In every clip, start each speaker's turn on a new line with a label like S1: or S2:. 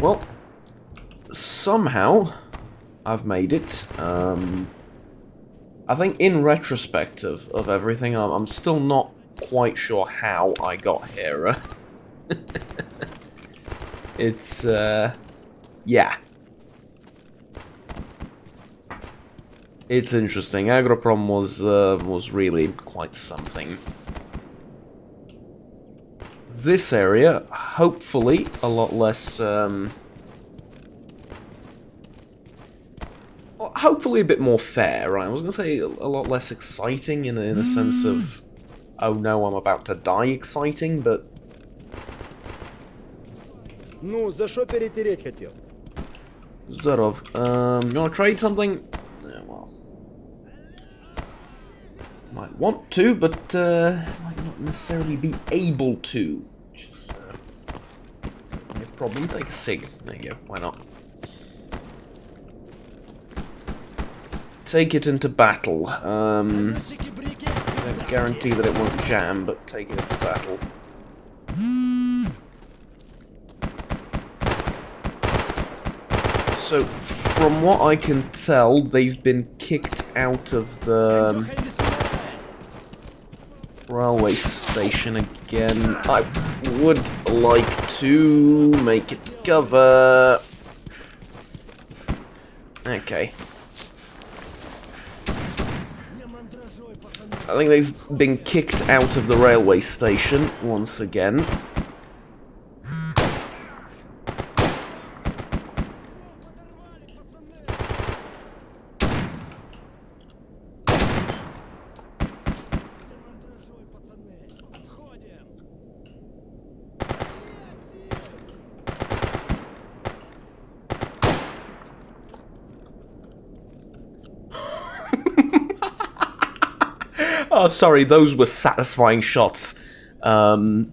S1: Well, somehow I've made it. I think in retrospect of everything, I'm still not quite sure how I got here. It's, yeah. It's interesting. Agroprom was really quite something. This area, hopefully, a lot less, hopefully a bit more fair, right? I was gonna say a lot less exciting in a sense of, oh no, I'm about to die exciting, but...
S2: Ну, за что перетереть хотел?
S1: Zdorov, you wanna trade something? Yeah, well... Might want to, but, might not necessarily be able to. Which is, a problem. Take a cig. There you go, why not? Take it into battle. I don't guarantee that it won't jam, but take it into battle. So, from what I can tell, they've been kicked out of the railway station again. I would like to make it cover. Okay. I think they've been kicked out of the railway station once again. Oh, sorry, those were satisfying shots. Oh,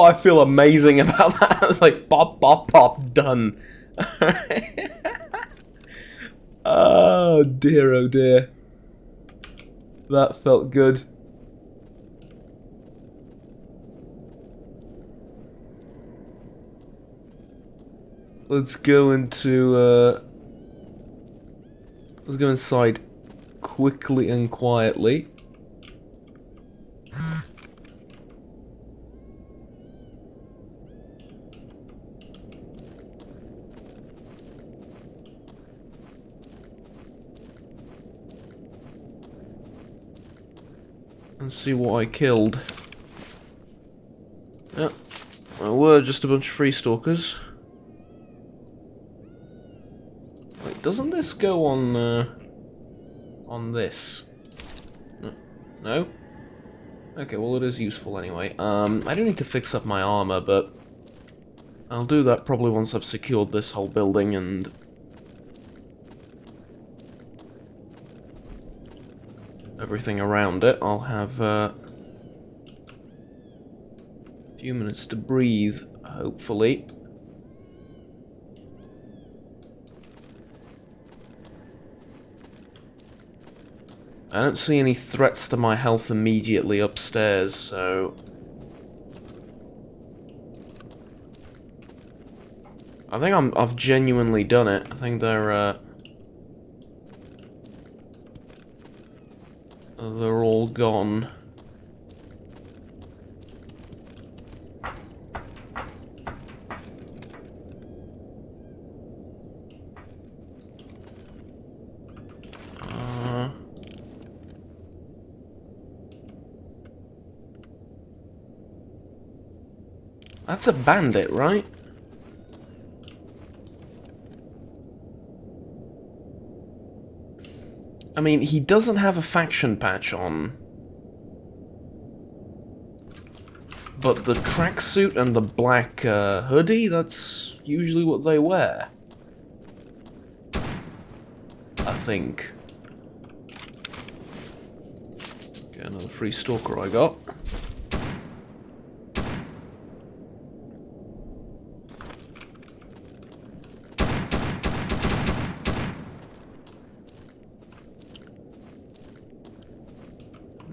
S1: I feel amazing about that. I was like, pop, pop, pop, done. Oh dear, oh dear. That felt good. Let's go into, let's go inside quickly and quietly. And see what I killed. Yeah, well, we're just a bunch of free stalkers. Wait, doesn't this go on this? No? Okay, well it is useful anyway. I do need to fix up my armor, but I'll do that probably once I've secured this whole building and everything around it. I'll have a few minutes to breathe, hopefully. I don't see any threats to my health immediately upstairs, so... I think I've genuinely done it. I think they're all gone. That's a bandit, right? I mean, he doesn't have a faction patch on. But the tracksuit and the black hoodie, that's usually what they wear. I think. Okay, another free stalker I got.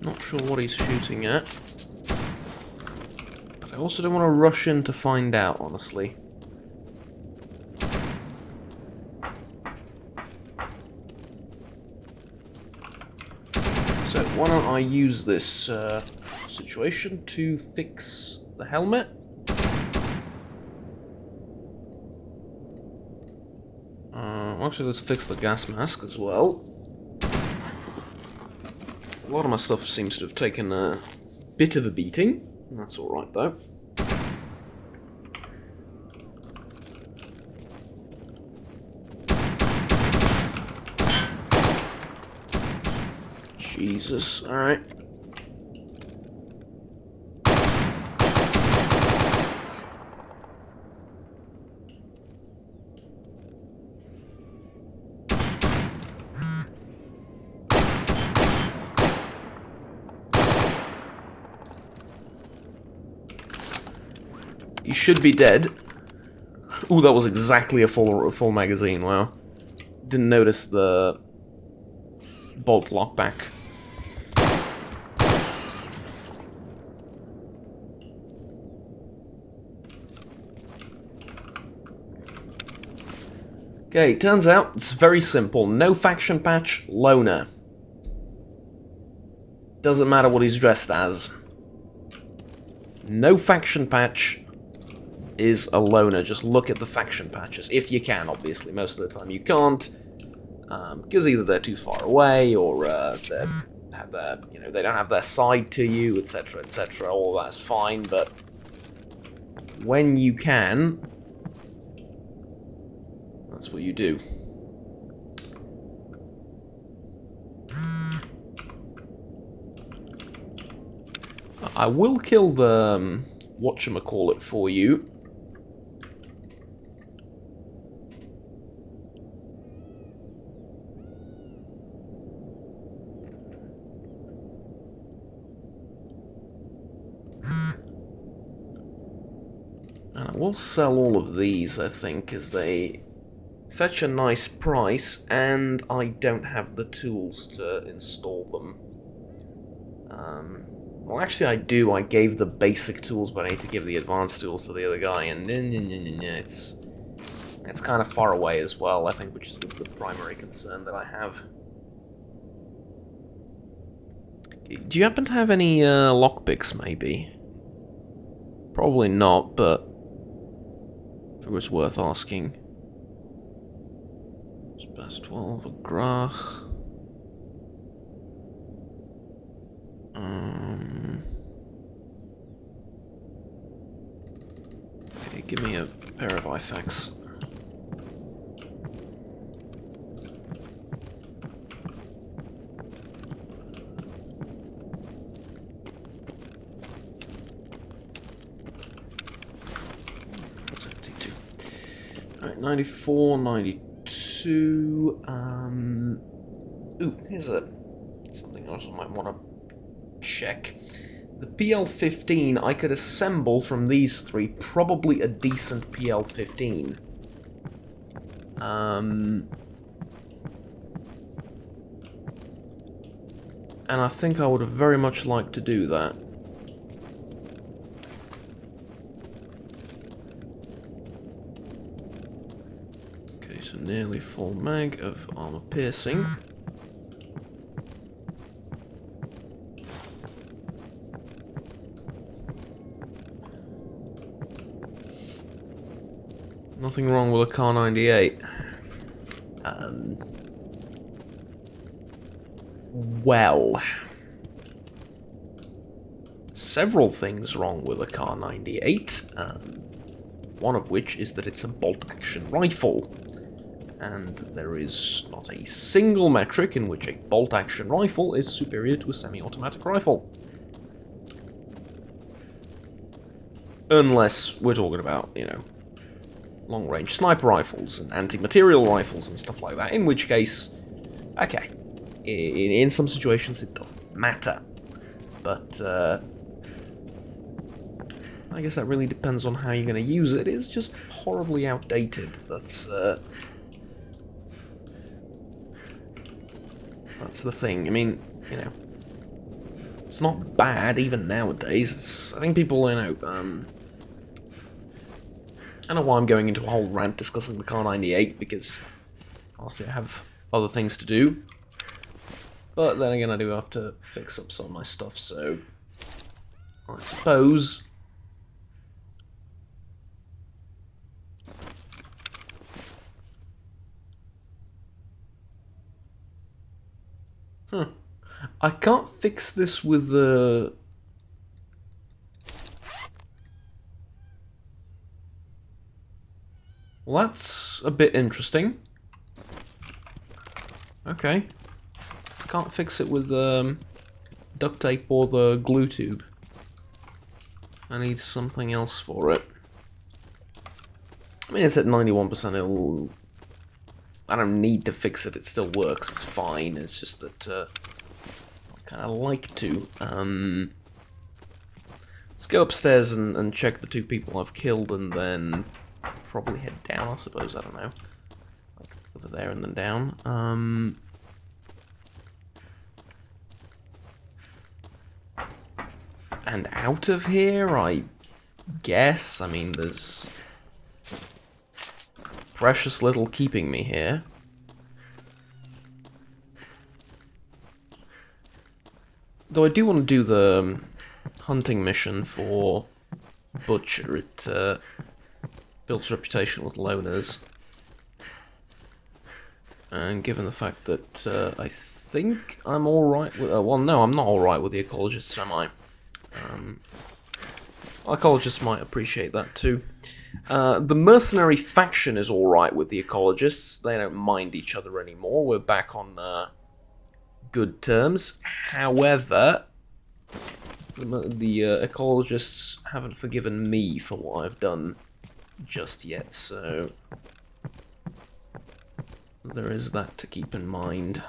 S1: Not sure what he's shooting at. But I also don't want to rush in to find out, honestly. So, why don't I use this situation to fix the helmet? Actually, let's fix the gas mask as well. A lot of my stuff seems to have taken a bit of a beating. That's alright, though. Jesus, alright. You should be dead. Ooh, that was exactly a full magazine, wow. Didn't notice the bolt lockback. Okay, turns out it's very simple. No faction patch, loner. Doesn't matter what he's dressed as. No faction patch is a loner. Just look at the faction patches. If you can, obviously. Most of the time you can't. Because either they're too far away, or they have their, they don't have their side to you, etc., etc. All that's fine, but when you can, that's what you do. I will kill the whatchamacallit for you. And I will sell all of these, I think, as they fetch a nice price, and I don't have the tools to install them. Well, actually I do. I gave the basic tools, but I need to give the advanced tools to the other guy, and it's kind of far away as well, I think, which is the primary concern that I have. Do you happen to have any lockpicks, maybe? Probably not, but it was worth asking. It's best 12, a Grach. Okay, give me a pair of IFAKs. That's 52. Alright, 94, 92. Ooh, here's something else I might want to check. The PL-15 I could assemble from these three, probably a decent PL-15. And I think I would very much like to do that. Okay, so nearly full mag of armor piercing. Nothing wrong with a Car 98. Well, several things wrong with a Car 98. One of which is that it's a bolt-action rifle. And there is not a single metric in which a bolt-action rifle is superior to a semi-automatic rifle. Unless we're talking about, long-range sniper rifles and anti-material rifles and stuff like that, in which case, okay, in some situations it doesn't matter. But, I guess that really depends on how you're going to use it. It's just horribly outdated. That's the thing. I mean, It's not bad, even nowadays. I think people, I don't know why I'm going into a whole rant discussing the Car 98, because honestly I have other things to do. But then again, I do have to fix up some of my stuff, so I suppose... I can't fix this with the... Well, that's a bit interesting. Okay. Can't fix it with duct tape or the glue tube. I need something else for it. I mean, it's at 91%. I don't need to fix it. It still works. It's fine. It's just that I kind of like to. Let's go upstairs and check the 2 people I've killed, and then probably head down. I suppose. I don't know. Like over there and then down. And out of here, I guess. I mean, there's precious little keeping me here. Though I do want to do the hunting mission for Butcher. It builds reputation with loners. And given the fact that I think I'm alright with... well, no, I'm not alright with the ecologists, am I? Ecologists might appreciate that too. The mercenary faction is alright with the ecologists. They don't mind each other anymore. We're back on good terms. However, the ecologists haven't forgiven me for what I've done just yet, so there is that to keep in mind.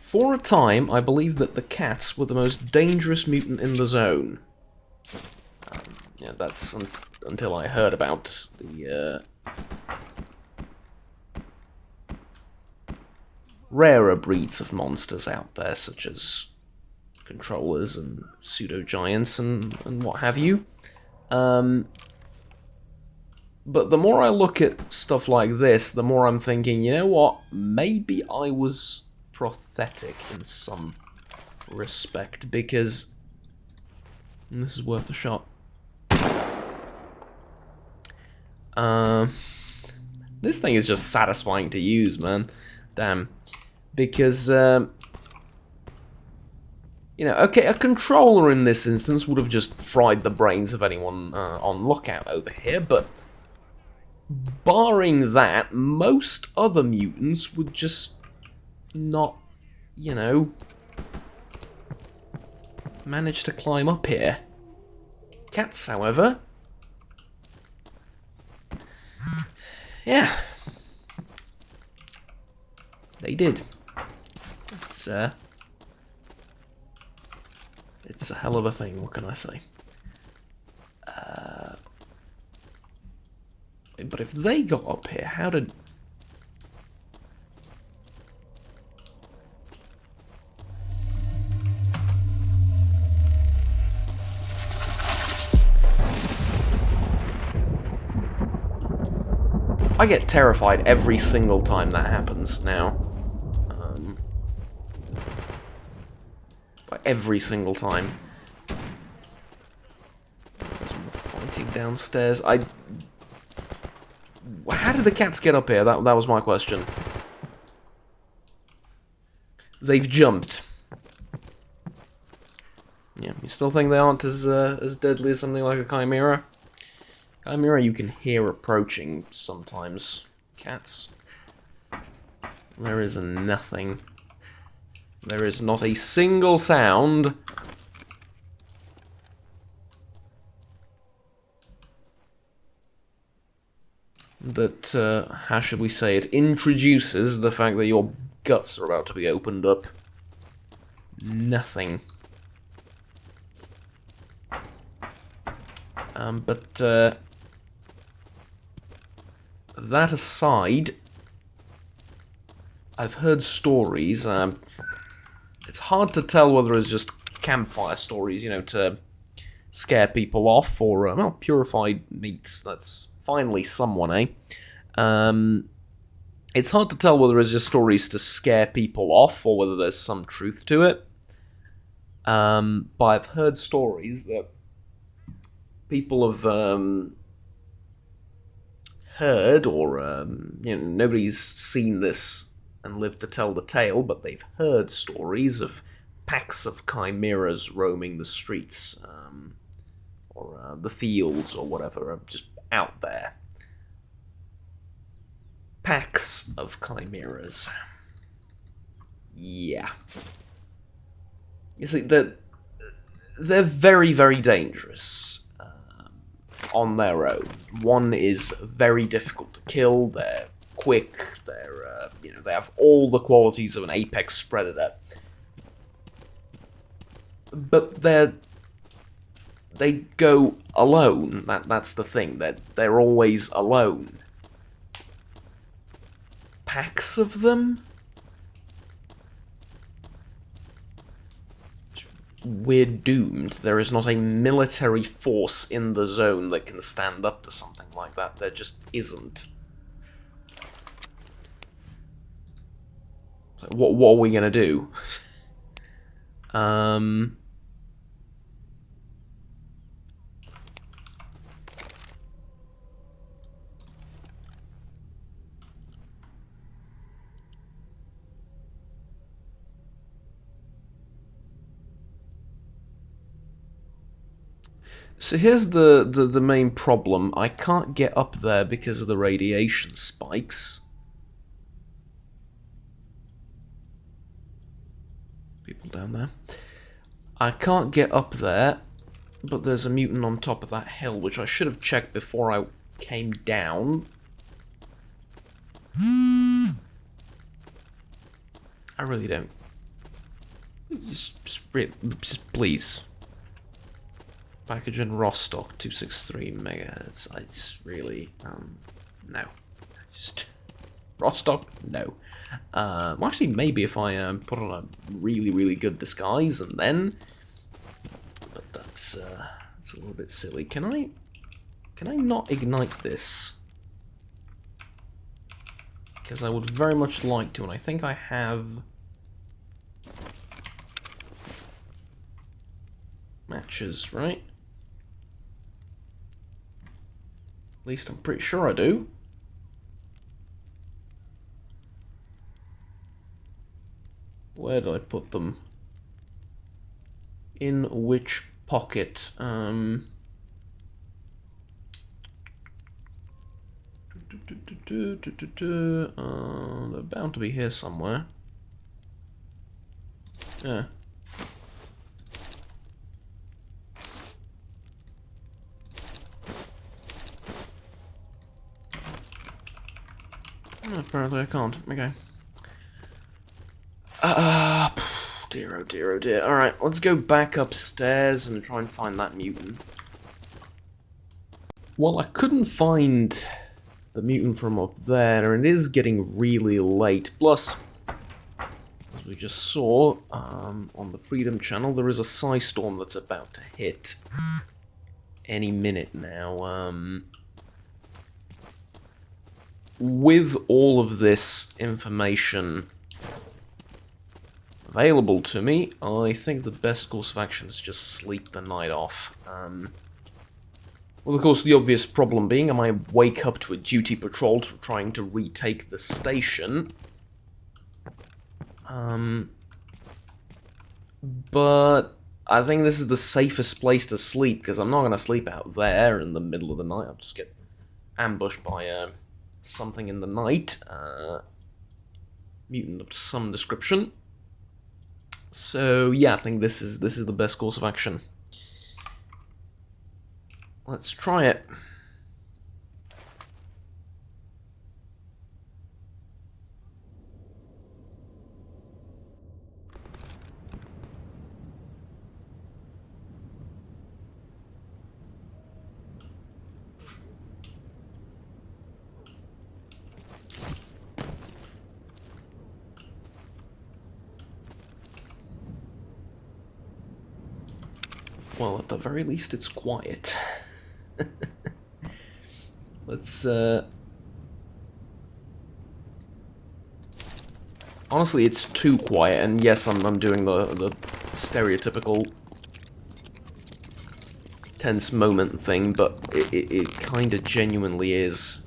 S1: For a time, I believed that the cats were the most dangerous mutant in the zone. Yeah, that's until I heard about the rarer breeds of monsters out there, such as controllers and pseudo-giants and what have you. But the more I look at stuff like this, the more I'm thinking, you know what, maybe I was pathetic in some respect, because this is worth a shot. This thing is just satisfying to use, man. Damn. Because, you know, okay, a controller in this instance would have just fried the brains of anyone on lookout over here, but barring that, most other mutants would just not, you know, manage to climb up here. Cats, however, yeah, they did. It's a hell of a thing, what can I say? But if they got up here, how did... I get terrified every single time that happens now. Like every single time. There's more fighting downstairs. How did the cats get up here? That was my question. They've jumped. Yeah, you still think they aren't as deadly as something like a chimera? Chimera you can hear approaching sometimes. Cats. There is nothing. There is not a single sound. That, how should we say it, introduces the fact that your guts are about to be opened up. Nothing. But that aside, I've heard stories. It's hard to tell whether it's just campfire stories, you know, to scare people off, or well, purified meats. That's finally someone, eh? It's hard to tell whether it's just stories to scare people off, or whether there's some truth to it. But I've heard stories that people have heard, or you know, nobody's seen this and lived to tell the tale, but they've heard stories of packs of chimeras roaming the streets, or the fields, or whatever, just out there. Packs of chimeras. Yeah. You see, they're very, very dangerous on their own. One is very difficult to kill. They're quick. They're you know, they have all the qualities of an apex predator. But they go alone. That's the thing. They're always alone. Packs of them? We're doomed. There is not a military force in the zone that can stand up to something like that. There just isn't. So what are we gonna do? So here's the main problem. I can't get up there because of the radiation spikes. People down there. I can't get up there, but there's a mutant on top of that hill, which I should have checked before I came down. I really don't. Just please. Package in raw stock, 263 megahertz. It's really, no. Just, raw stock? No. Well, actually, maybe if I put on a really, really good disguise, and then... But that's a little bit silly. Can I not ignite this? Because I would very much like to, and I think I have... matches, right? At least I'm pretty sure I do. Where did I put them? In which pocket? They're bound to be here somewhere. Yeah. Apparently I can't. Okay. Dear, oh dear, oh dear. Alright, let's go back upstairs and try and find that mutant. Well, I couldn't find the mutant from up there, and it is getting really late. Plus, as we just saw on the Freedom Channel, there is a psi storm that's about to hit any minute now. With all of this information available to me, I think the best course of action is just sleep the night off. Well, of course, the obvious problem being I might wake up to a duty patrol trying to retake the station. But I think this is the safest place to sleep, because I'm not going to sleep out there in the middle of the night. I'll just get ambushed by something in the night. Mutant of some description. So yeah, I think this is the best course of action. Let's try it. Well, at the very least, it's quiet. Let's, honestly, it's too quiet, and yes, I'm doing the stereotypical tense moment thing, but it kind of genuinely is.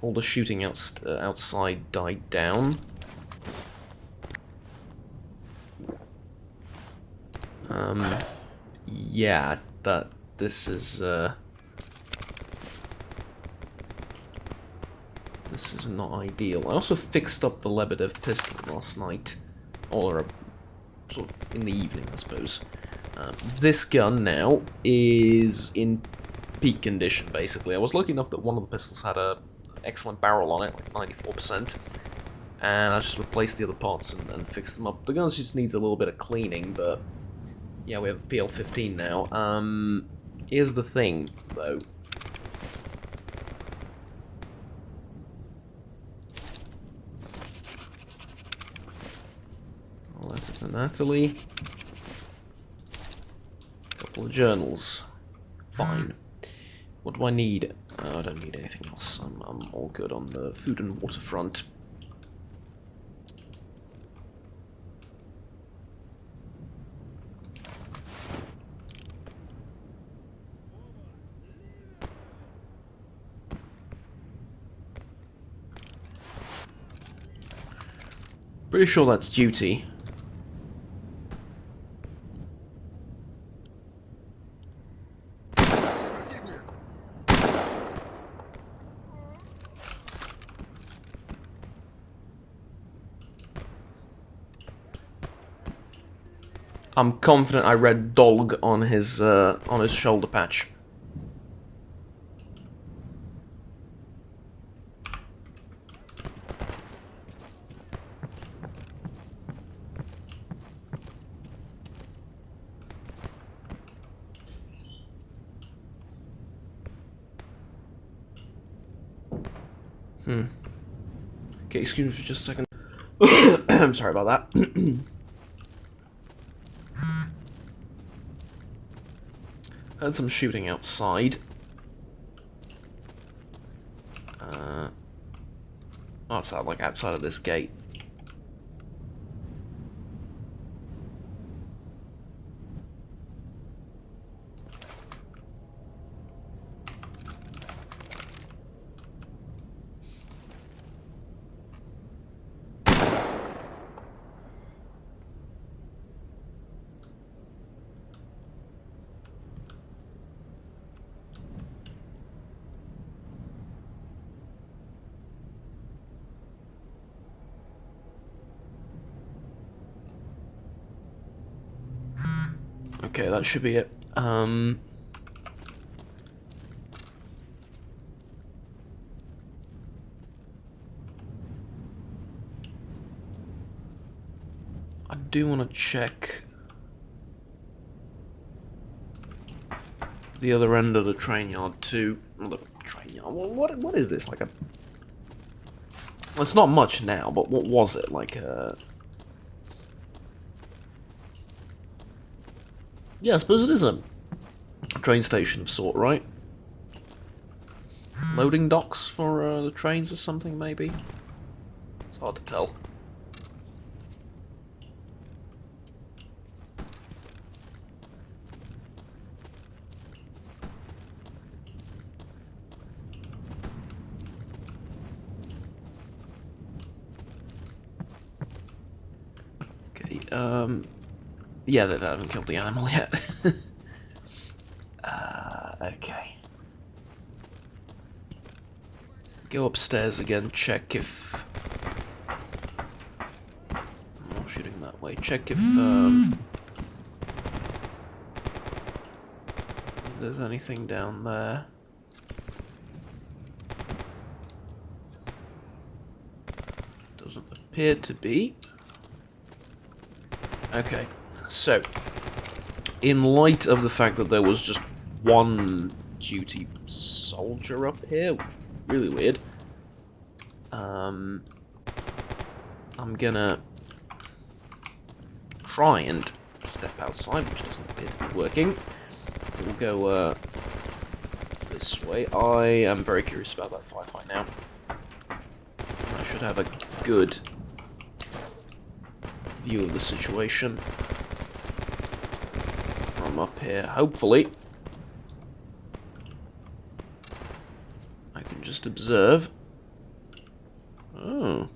S1: All the shooting outside died down. Yeah, this is not ideal. I also fixed up the Lebedev pistol last night, or sort of in the evening, I suppose. This gun now is in peak condition, basically. I was lucky enough that one of the pistols had a excellent barrel on it, like 94%, and I just replaced the other parts and fixed them up. The gun just needs a little bit of cleaning, but yeah, we have a PL-15 now. Here's the thing, though. Letter to Natalie. Couple of journals. Fine. What do I need? I don't need anything else. I'm all good on the food and water front. Pretty sure that's duty. I'm confident I read dog on his shoulder patch. Okay, excuse me for just a second. I'm sorry about that. Heard some shooting outside. What's that, like outside of this gate? Okay, that should be it. I do want to check the other end of the train yard too. The train yard. What is this? Like a? Well, it's not much now, but what was it? Like a? Yeah, I suppose it is a train station of sort, right? Loading docks for the trains or something, maybe? It's hard to tell. Okay, yeah, they haven't killed the animal yet. Okay. Go upstairs again, check if... I'm not shooting that way. Check if there's anything down there. Doesn't appear to be. Okay, so, in light of the fact that there was just one duty soldier up here, really weird, I'm gonna try and step outside, which doesn't appear to be working. We'll go this way. I am very curious about that firefight now. I should have a good view of the situation from up here. Hopefully, I can just observe. Oh.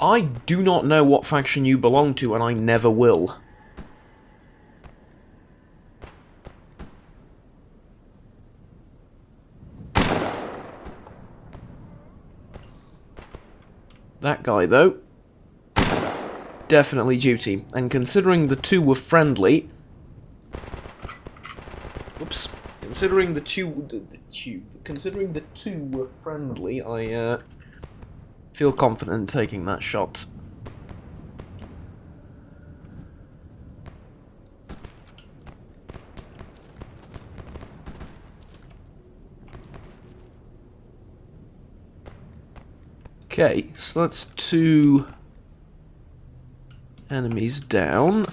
S1: I do not know what faction you belong to, and I never will. That guy, though, definitely duty. And considering the two were friendly... Whoops. Considering the two were friendly, I, feel confident in taking that shot. Okay, so that's 2 enemies down.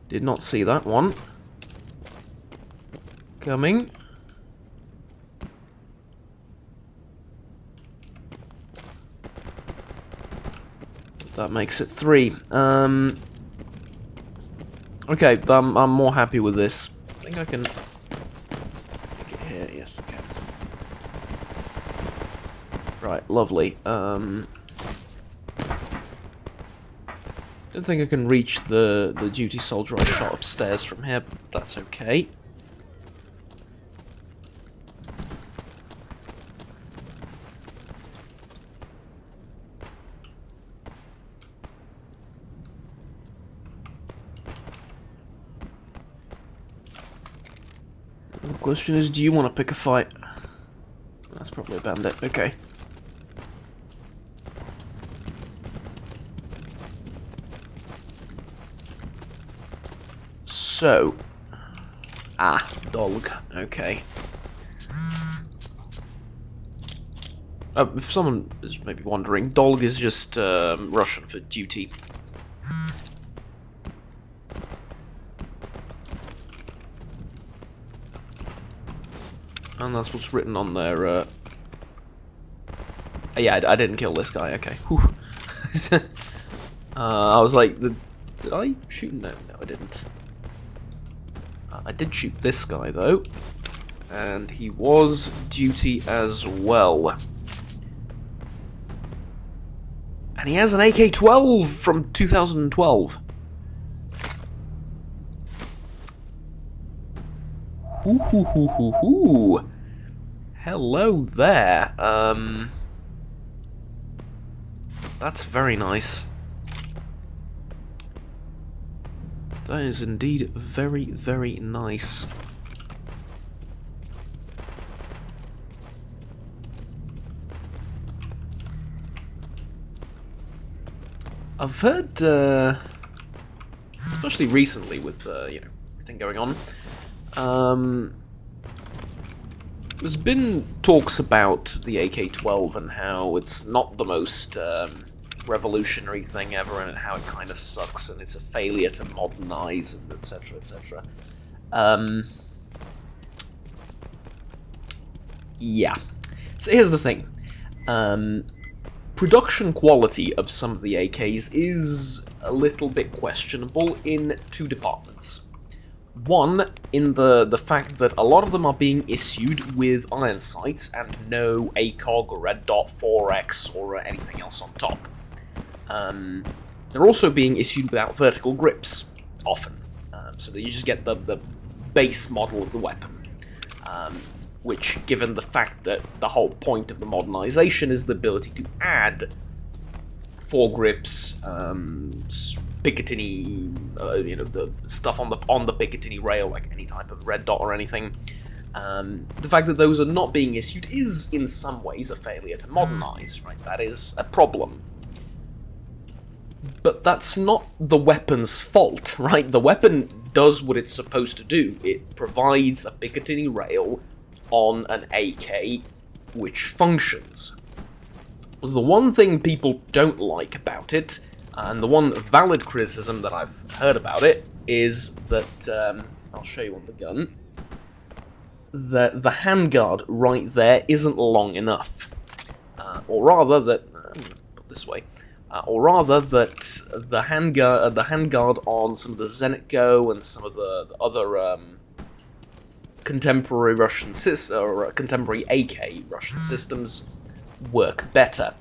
S1: Did not see that one coming. That makes it 3. Okay, I'm more happy with this. I think I can make it here. Yes, I can. Right, lovely. Don't think I can reach the duty soldier I shot upstairs from here, but that's okay. The question is, do you want to pick a fight? That's probably a bandit. Okay. So, dog. Okay. If someone is maybe wondering, dog is just Russian for duty. And that's what's written on their. Yeah, I didn't kill this guy. Okay. I was like, did I shoot? No, I didn't. I did shoot this guy, though, and he was duty as well. And he has an AK-12 from 2012. Hoo. Hello there. That's very nice. That is indeed very, very nice. I've heard, especially recently with, you know, everything going on, there's been talks about the AK-12 and how it's not the most, revolutionary thing ever, and how it kind of sucks, and it's a failure to modernize, and etc, etc. Yeah. So here's the thing. Production quality of some of the AKs is a little bit questionable in 2 departments. One, in the fact that a lot of them are being issued with iron sights and no ACOG or Red Dot 4X or anything else on top. They're also being issued without vertical grips, often, so that you just get the base model of the weapon, which, given the fact that the whole point of the modernization is the ability to add foregrips, Picatinny, the stuff on the Picatinny rail, like any type of red dot or anything. The fact that those are not being issued is, in some ways, a failure to modernize, right? That is a problem. But that's not the weapon's fault, right? The weapon does what it's supposed to do. It provides a Picatinny rail on an AK which functions. The one thing people don't like about it, and the one valid criticism that I've heard about it, is that, I'll show you on the gun, that the handguard right there isn't long enough. Or rather that, put this way, or rather that the handguard on some of the Zenit Go and some of the other contemporary Russian contemporary AK Russian systems work better.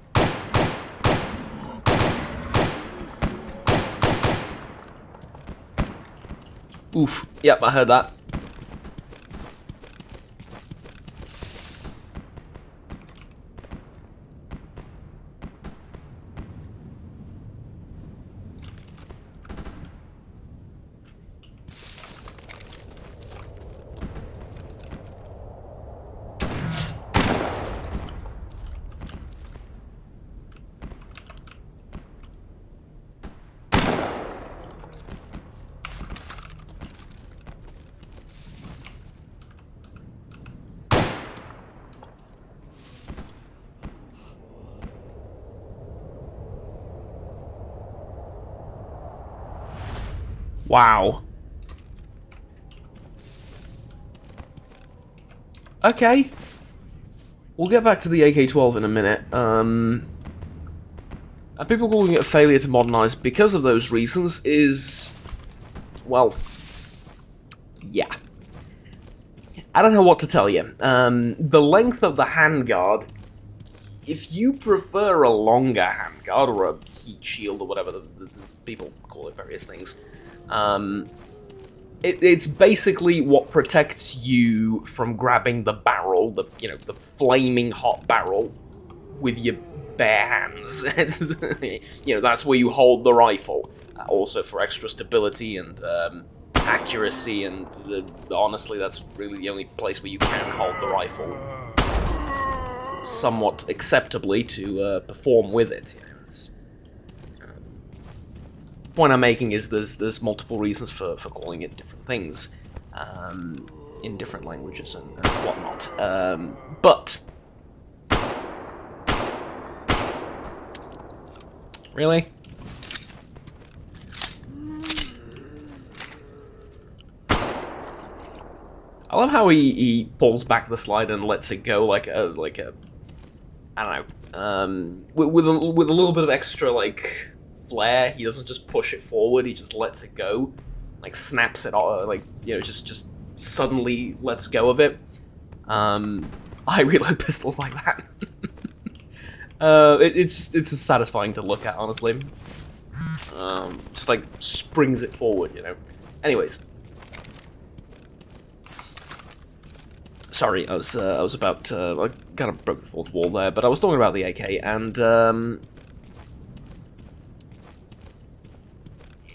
S1: Oof, yep, I heard that. Wow. Okay. We'll get back to the AK-12 in a minute. And people calling it a failure to modernize because of those reasons is... well... yeah. I don't know what to tell you. The length of the handguard... if you prefer a longer handguard, or a heat shield, or whatever people call it, various things... it's basically what protects you from grabbing the barrel, the flaming hot barrel, with your bare hands. That's where you hold the rifle. Also for extra stability and accuracy, and honestly, that's really the only place where you can hold the rifle somewhat acceptably to perform with it. The point I'm making is there's multiple reasons for calling it different things in different languages and whatnot. But really, I love how he pulls back the slide and lets it go like a I don't know, with a little bit of extra flair. He doesn't just push it forward, he just lets it go, snaps it off, just suddenly lets go of it. I reload pistols like that. It's just satisfying to look at, honestly. Just springs it forward, Anyways. Sorry, I was about to, I kind of broke the fourth wall there, but I was talking about the AK, and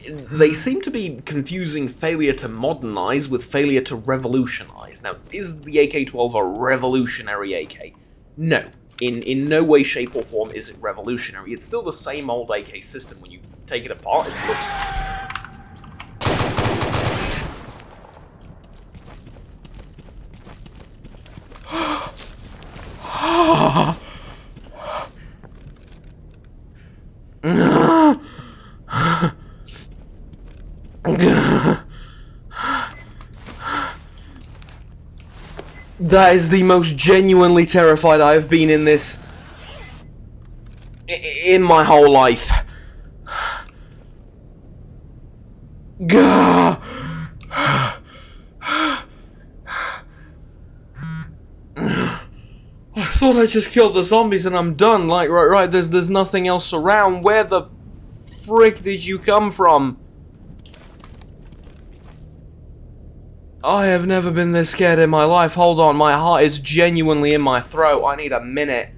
S1: they seem to be confusing failure to modernize with failure to revolutionize. Now, is the AK-12 a revolutionary AK? No. In no way, shape, or form is it revolutionary. It's still the same old AK system. When you take it apart, it looks... That is the most genuinely terrified I have been in this... in my whole life. Gah! I thought I just killed the zombies and I'm done. Right, there's nothing else around. Where the frick did you come from? I have never been this scared in my life. Hold on, my heart is genuinely in my throat. I need a minute.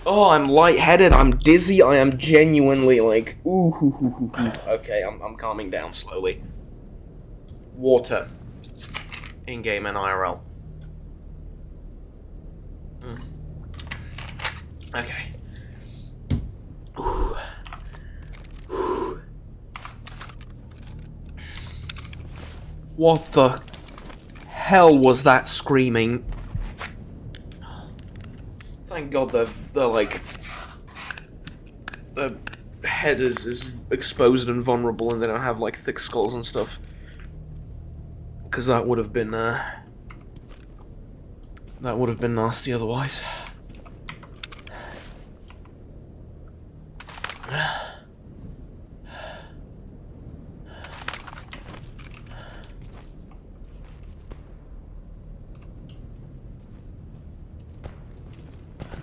S1: Oh, I'm lightheaded, I'm dizzy, I am genuinely like, ooh, hoo, hoo, hoo, hoo. Okay, I'm calming down slowly. Water. In-game and IRL. Okay. What the hell was that screaming? Thank God they're like... Their head is exposed and vulnerable and they don't have, like, thick skulls and stuff. Because that would have been, nasty otherwise.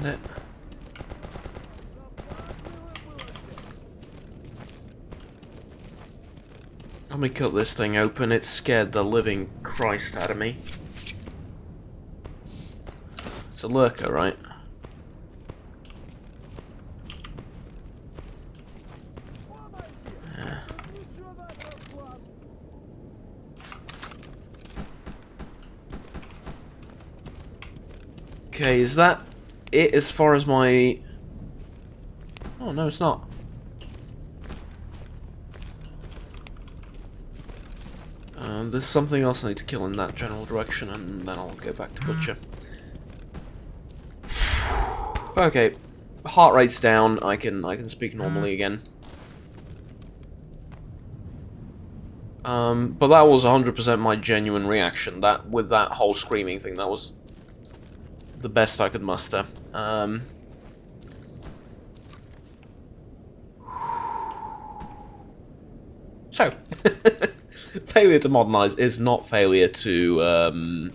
S1: And it... Let me cut this thing open, it scared the living Christ out of me. It's a lurker, right? Yeah. Okay, is that it as far as my... Oh, no, it's not. There's something else I need to kill in that general direction, and then I'll go back to Butcher. Okay, heart rate's down. I can speak normally again. But that was 100% my genuine reaction. That with that whole screaming thing, that was the best I could muster. So. Failure to modernize is not failure to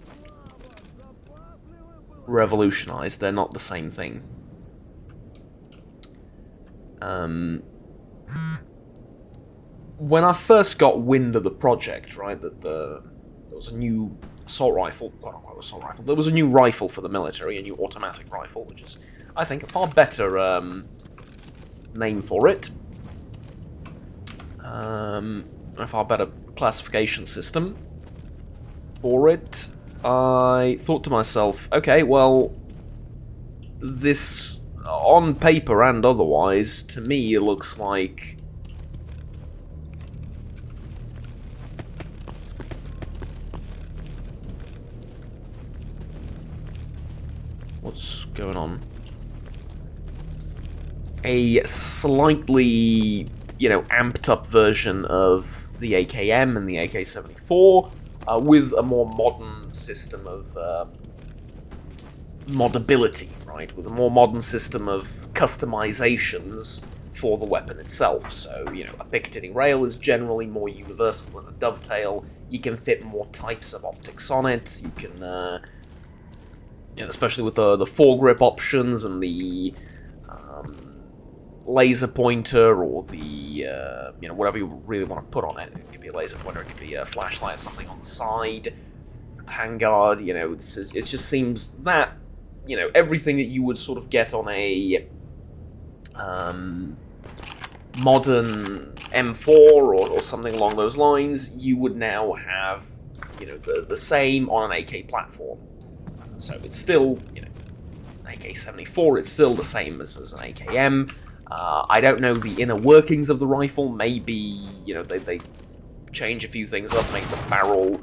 S1: revolutionize. They're not the same thing. When I first got wind of the project, right, that there was a new assault rifle, there was a new rifle for the military, a new automatic rifle, which is, I think, a far better name for it. A far better classification system for it. I thought to myself, okay, well, this, on paper and otherwise, to me, it looks like... What's going on? A slightly, you know, amped up version of the AKM and the AK-74, with a more modern system of modability, right? With a more modern system of customizations for the weapon itself. So, you know, a picketing rail is generally more universal than a dovetail. You can fit more types of optics on it. You can, you know, especially with the foregrip options and the laser pointer, or the, you know, whatever you really want to put on it. It could be a laser pointer, it could be a flashlight or something on the side, handguard, you know, it just seems that, you know, everything that you would sort of get on a modern M4 or something along those lines, you would now have, you know, the same on an AK platform. So it's still, you know, an AK-74, it's still the same as an AKM. I don't know the inner workings of the rifle. Maybe, you know, they change a few things up, make the barrel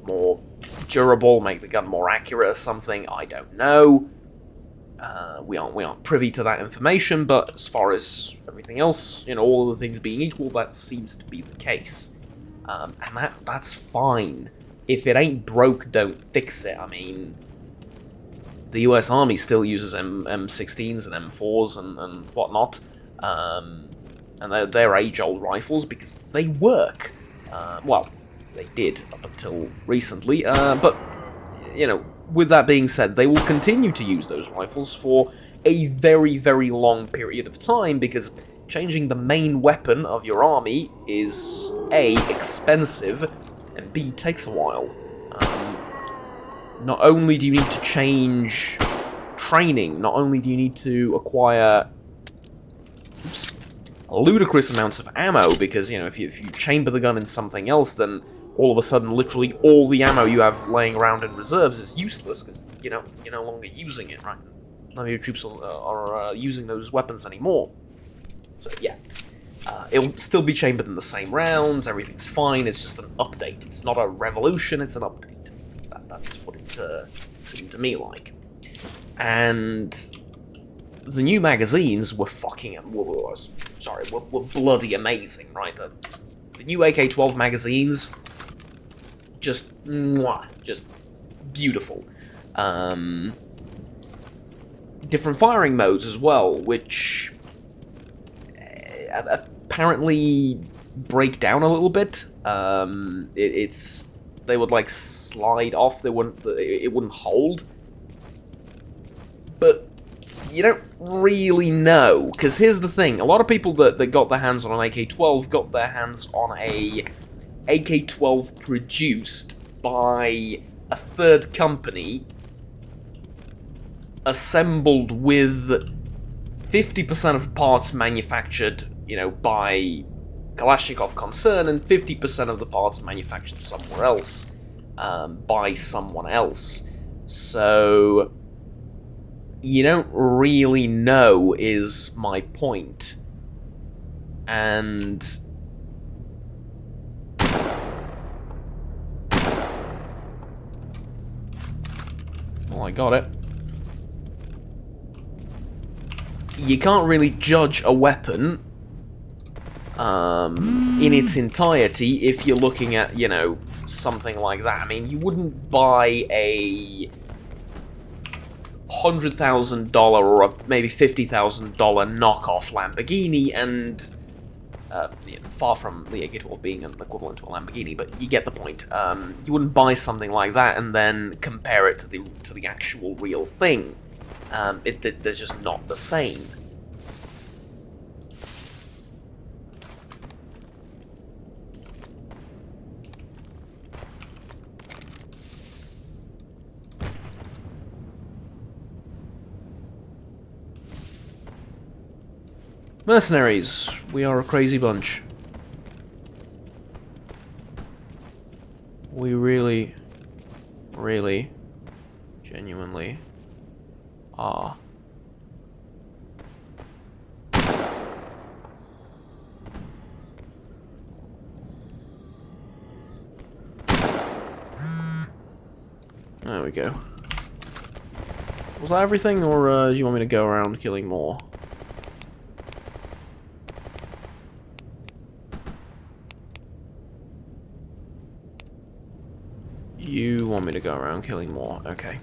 S1: more durable, make the gun more accurate or something. I don't know. We aren't privy to that information, but as far as everything else, you know, all of the things being equal, that seems to be the case. And that's fine. If it ain't broke, don't fix it. I mean, the US Army still uses M16s and M4s and whatnot, and they're age-old rifles because they work. Well, they did up until recently, but, you know, with that being said, they will continue to use those rifles for a very, very long period of time, because changing the main weapon of your army is A, expensive, and B, takes a while. Not only do you need to change training, not only do you need to acquire ludicrous amounts of ammo, because, you know, if you chamber the gun in something else, then all of a sudden, literally all the ammo you have laying around in reserves is useless, because, you know, you're no longer using it, right? None of your troops are using those weapons anymore. So, yeah. It'll still be chambered in the same rounds, everything's fine, it's just an update. It's not a revolution, it's an update. That's what it seemed to me like. And the new magazines were were bloody amazing, right? The new AK-12 magazines, just beautiful. Different firing modes as well, which apparently break down a little bit. They would like slide off. It wouldn't hold. But you don't really know, because here's the thing: a lot of people that got their hands on an AK-12 got their hands on a AK-12 produced by a third company, assembled with 50% of parts manufactured, you know, by Kalashnikov concern, and 50% of the parts manufactured somewhere else, by someone else. So you don't really know, is my point. And well, I got it. You can't really judge a weapon in its entirety if you're looking at, you know, something like that. I mean, you wouldn't buy a $100,000 or a maybe $50,000 knockoff Lamborghini, and you know, far from the AK-12 being an equivalent to a Lamborghini, but you get the point. You wouldn't buy something like that and then compare it to the actual real thing. They're just not the same. Mercenaries, we are a crazy bunch. We really, really, genuinely are. There we go. Was that everything, or do you want me to go around killing more? You want me to go around killing more? Okay.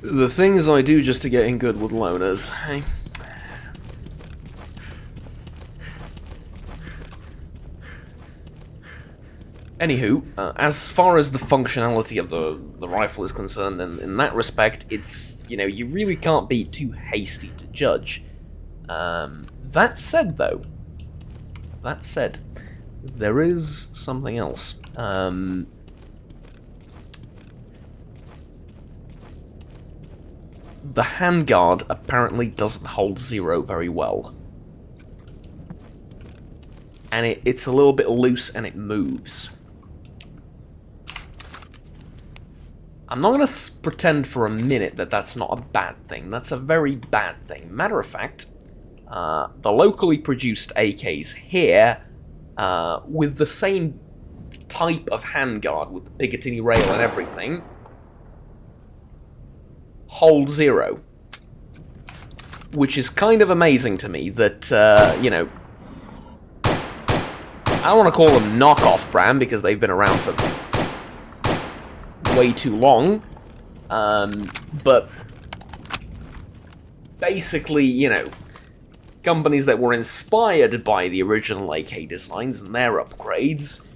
S1: The things I do just to get in good with loners, hey? Anywho, as far as the functionality of the rifle is concerned, in that respect, it's, you know, you really can't be too hasty to judge. That said, though, there is something else. The handguard apparently doesn't hold zero very well. And it's a little bit loose and it moves. I'm not going to pretend for a minute that that's not a bad thing. That's a very bad thing. Matter of fact, the locally produced AKs here, with the same type of handguard, with the Picatinny rail and everything, hold zero. Which is kind of amazing to me that, you know, I don't want to call them knockoff brand because they've been around for way too long, but basically, you know, companies that were inspired by the original AK designs and their upgrades,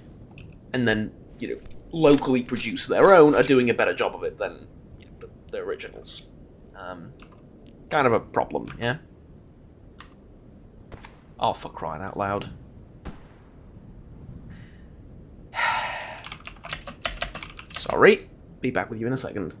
S1: and then, you know, locally produce their own, are doing a better job of it than, you know, the originals. Kind of a problem, yeah? Oh, for crying out loud. Sorry. Be back with you in a second.